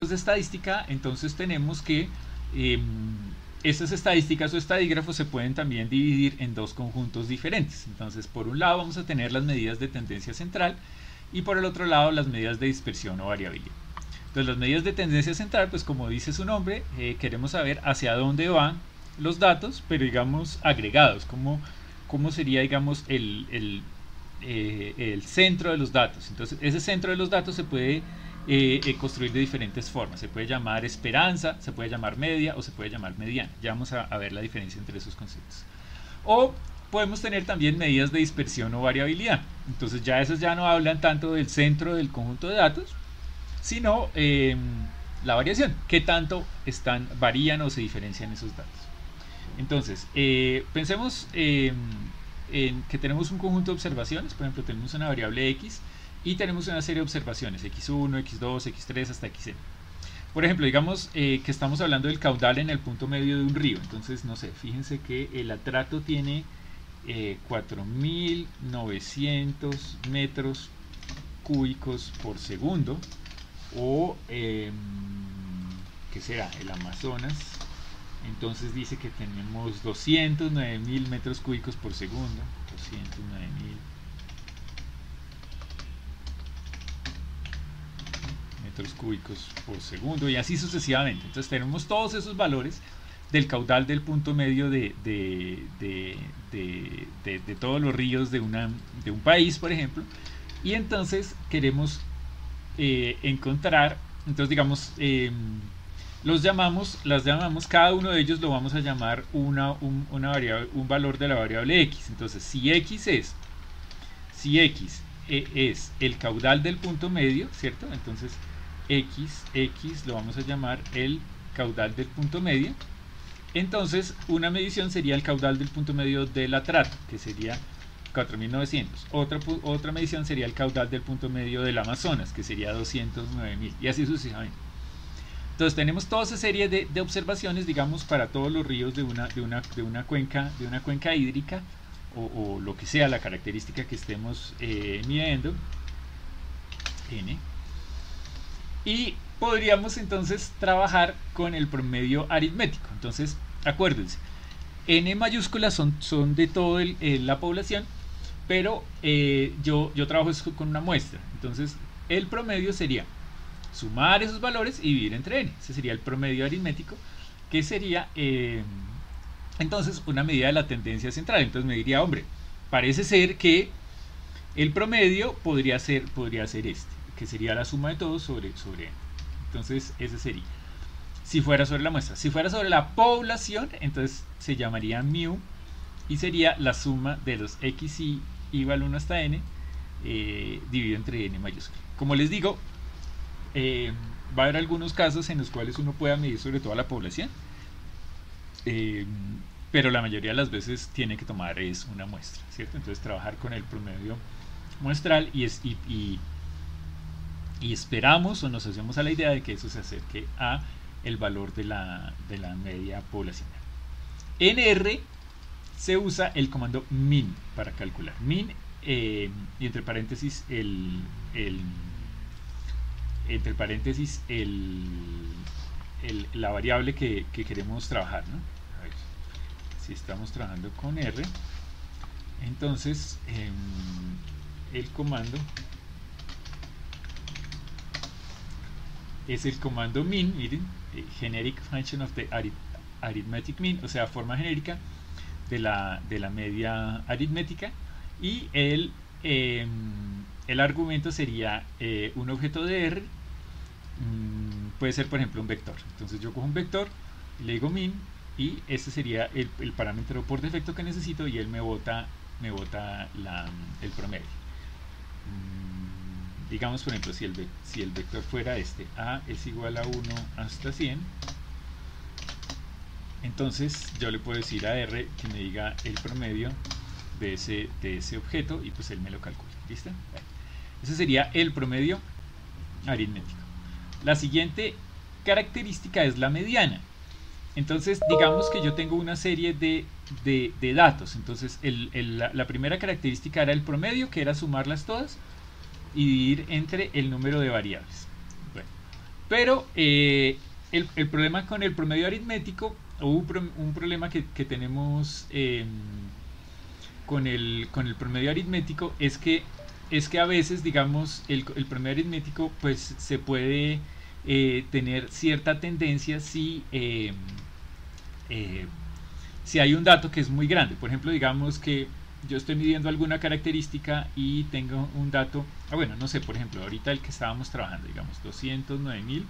de estadística, entonces tenemos que estas estadísticas o estadígrafos se pueden también dividir en dos conjuntos diferentes. Entonces, por un lado vamos a tener las medidas de tendencia central y por el otro lado las medidas de dispersión o variabilidad. Entonces, las medidas de tendencia central, pues como dice su nombre, queremos saber hacia dónde van los datos, pero digamos agregados, cómo sería, digamos, el centro de los datos. Entonces, ese centro de los datos se puede construir de diferentes formas. Se puede llamar esperanza, se puede llamar media o se puede llamar mediana. Ya vamos a ver la diferencia entre esos conceptos. O podemos tener también medidas de dispersión o variabilidad. Entonces ya esos ya no hablan tanto del centro del conjunto de datos, sino la variación, qué tanto varían o se diferencian esos datos. Entonces, pensemos en que tenemos un conjunto de observaciones. Por ejemplo, tenemos una variable x y tenemos una serie de observaciones x1, x2, x3 hasta xn. Por ejemplo, digamos que estamos hablando del caudal en el punto medio de un río. Entonces, no sé, fíjense que el Atrato tiene 4.900 metros cúbicos por segundo. O, ¿qué será? El Amazonas. Entonces dice que tenemos 209.000 metros cúbicos por segundo. 209.000 metros cúbicos por segundo y así sucesivamente. Entonces tenemos todos esos valores del caudal del punto medio de todos los ríos de un país, por ejemplo, y entonces queremos encontrar, entonces digamos, las llamamos, cada uno de ellos lo vamos a llamar una variable, un valor de la variable x. Entonces, si x es el caudal del punto medio, ¿cierto? Entonces x lo vamos a llamar el caudal del punto medio. Entonces una medición sería el caudal del punto medio del Atrato, que sería 4.900. Otra medición sería el caudal del punto medio del Amazonas, que sería 209.000, y así sucesivamente. Entonces tenemos toda esa serie de observaciones, digamos, para todos los ríos de una cuenca hídrica, o lo que sea la característica que estemos midiendo, n. Y podríamos entonces trabajar con el promedio aritmético. Entonces, acuérdense, n mayúsculas son de toda la población, pero yo trabajo con una muestra. Entonces, el promedio sería sumar esos valores y dividir entre n. Ese sería el promedio aritmético, que sería entonces una medida de la tendencia central. Entonces me diría, hombre, parece ser que el promedio podría ser este, que sería la suma de todos sobre n. Entonces ese sería, si fuera sobre la muestra. Si fuera sobre la población, entonces se llamaría mu y sería la suma de los xi igual 1 hasta n dividido entre n mayúscula. Como les digo, va a haber algunos casos en los cuales uno pueda medir sobre toda la población, pero la mayoría de las veces tiene que tomar una muestra, ¿cierto? Entonces trabajar con el promedio muestral y esperamos o nos hacemos a la idea de que eso se acerque a el valor de la media poblacional. En R se usa el comando min para calcular. Min y entre paréntesis la variable que queremos trabajar, ¿no? A ver, si estamos trabajando con R, entonces el comando es el comando min. Miren, generic function of the arithmetic mean, o sea, forma genérica de la media aritmética, y el argumento sería un objeto de R. Puede ser, por ejemplo, un vector. Entonces yo cojo un vector, le digo min, y ese sería el parámetro por defecto que necesito, y él me bota el promedio. Digamos, por ejemplo, si el vector fuera a es igual a 1 hasta 100, entonces yo le puedo decir a R que me diga el promedio de ese objeto, y pues él me lo calcula. ¿Listo? Ese sería el promedio aritmético. La siguiente característica es la mediana. Entonces, digamos que yo tengo una serie de datos. Entonces, la primera característica era el promedio, que era sumarlas todas y dividir entre el número de variables. Bueno, Pero el problema con el promedio aritmético, o un problema que tenemos con el promedio aritmético es que a veces, digamos, el promedio aritmético pues se puede tener cierta tendencia si hay un dato que es muy grande. Por ejemplo, digamos que yo estoy midiendo alguna característica y tengo un dato, bueno, no sé, por ejemplo, ahorita el que estábamos trabajando, digamos, 209.000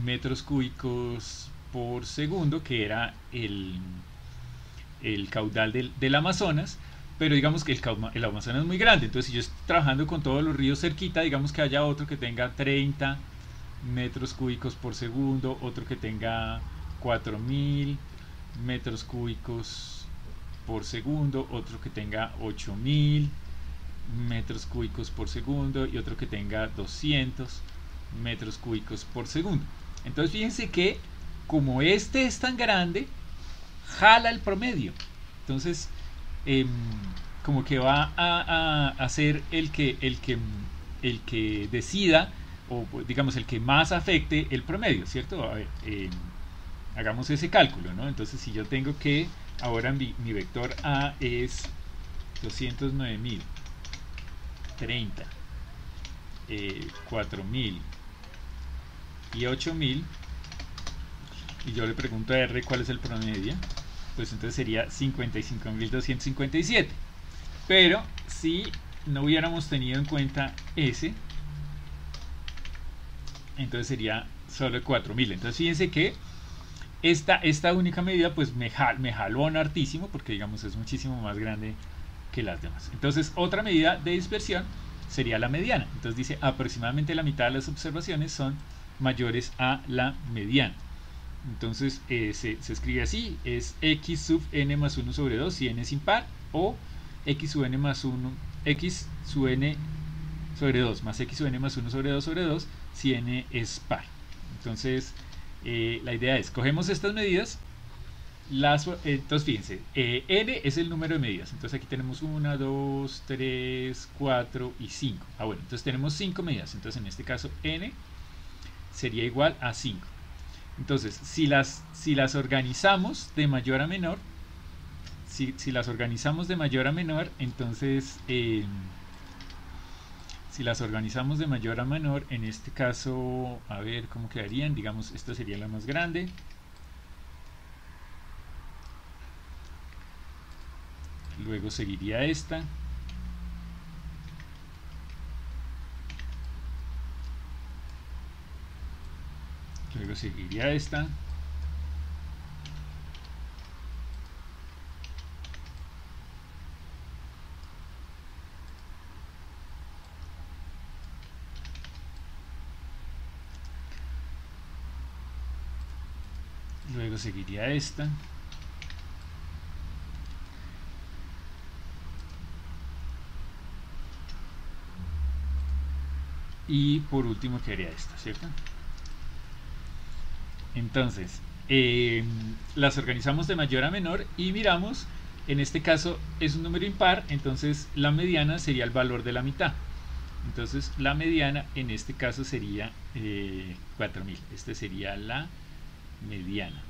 metros cúbicos por segundo, que era el caudal del Amazonas. Pero digamos que el Amazonas es muy grande, entonces si yo estoy trabajando con todos los ríos cerquita, digamos que haya otro que tenga 30 metros cúbicos por segundo, otro que tenga 4.000 metros cúbicos por segundo, otro que tenga 8.000 metros cúbicos por segundo y otro que tenga 200 metros cúbicos por segundo. Entonces fíjense que como este es tan grande, jala el promedio. Entonces como que va a ser el que decida, o digamos el que más afecte el promedio, ¿cierto? A ver, hagamos ese cálculo, ¿no? Entonces si yo tengo que ahora mi vector A es 209.000, 30, 4.000 y 8.000, y yo le pregunto a R cuál es el promedio, pues entonces sería 55.257. Pero si no hubiéramos tenido en cuenta ese, entonces sería solo 4.000. Entonces fíjense que esta única medida pues me jaló hartísimo, porque digamos es muchísimo más grande que las demás. Entonces otra medida de dispersión sería la mediana. Entonces dice aproximadamente la mitad de las observaciones son mayores a la mediana. Entonces se escribe así, es x sub n más 1 sobre 2 si n es impar, o x sub n más 1, x sub n sobre 2 más x sub n más 1 sobre 2 sobre 2 si n es par. Entonces la idea es, cogemos estas medidas, entonces fíjense, n es el número de medidas, entonces aquí tenemos 1, 2, 3, 4 y 5. Bueno, entonces tenemos 5 medidas, entonces en este caso n sería igual a 5. Entonces, si las organizamos de mayor a menor, si las organizamos de mayor a menor, entonces, si las organizamos de mayor a menor, en este caso, a ver cómo quedarían, digamos, esta sería la más grande. Luego seguiría esta. Luego seguiría esta. Luego seguiría esta. Y por último quedaría esta, ¿cierto? Entonces, las organizamos de mayor a menor y miramos, en este caso es un número impar, entonces la mediana sería el valor de la mitad. Entonces la mediana en este caso sería 4.000. Este sería la mediana.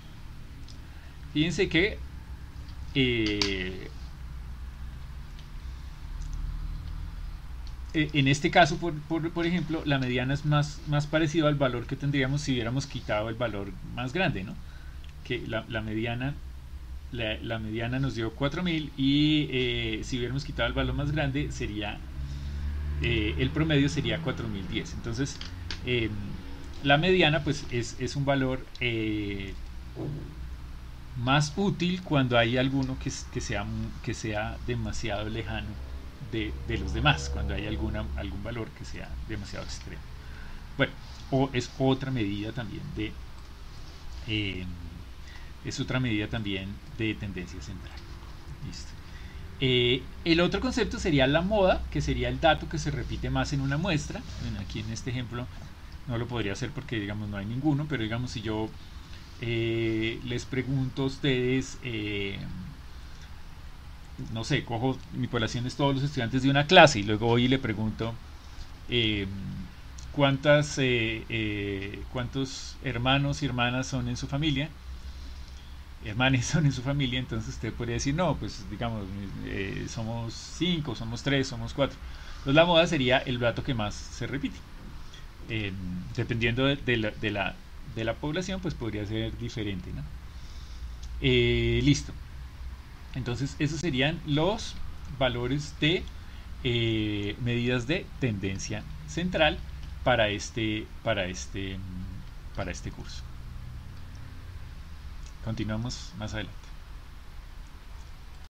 Fíjense que en este caso, por ejemplo, la mediana es más parecido al valor que tendríamos si hubiéramos quitado el valor más grande, ¿no? Que la mediana nos dio 4.000 y si hubiéramos quitado el valor más grande sería el promedio sería 4.010. Entonces la mediana pues es un valor más útil cuando hay alguno que sea demasiado lejano de los demás, cuando hay algún valor que sea demasiado extremo. Bueno, o es otra medida también de tendencia central. Listo. El otro concepto sería la moda, que sería el dato que se repite más en una muestra. Bueno, aquí en este ejemplo no lo podría hacer porque digamos no hay ninguno, pero digamos si yo les pregunto a ustedes, no sé, cojo mi población es todos los estudiantes de una clase y luego voy y le pregunto cuántos hermanos y hermanas son en su familia, hermanes son en su familia, entonces usted podría decir, no, pues digamos, somos 5, somos 3, somos 4. Entonces la moda sería el dato que más se repite. Dependiendo de la población, pues podría ser diferente, ¿no? Listo. Entonces esos serían los valores de medidas de tendencia central para este curso. Continuamos más adelante.